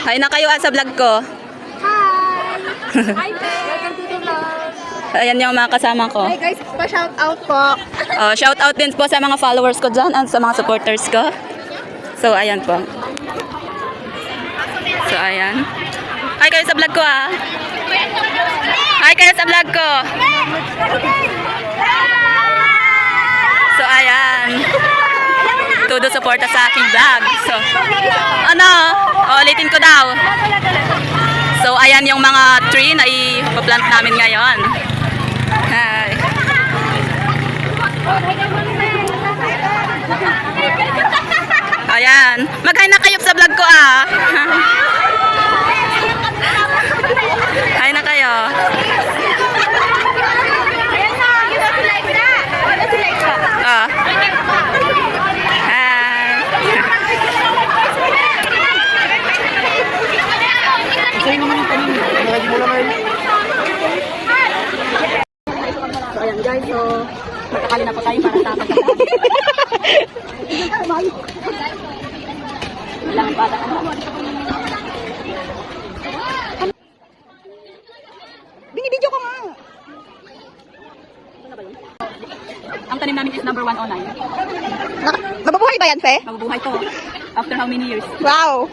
Hi na kayo sa vlog ko. Hi, welcome to the vlog. Ayan yung mga kasama ko. Hi guys, pa-shout out po. Shout out din po sa mga followers ko dyan at sa mga supporters ko. So, ayan po. So, ayan. Hi kayo sa vlog ko ah. Hi kayo sa vlog ko. So, ayan. Todo suporta sa aking vlog. So, ano? Ulitin ko daw. So, ayan yung mga tree na ipaplant namin ngayon. Hi. Ayan. Mag-hi na kayo sa vlog ko ah. Hi na kayo. Ah. So ayan guys, so magkakali na po tayo para sa pagkakas. Ilang bata ka na. Binibidyo ko nga. Ang tanim namin is number 109. Mabubuhay ba yan, Fe? Mabubuhay to. After how many years? Wow!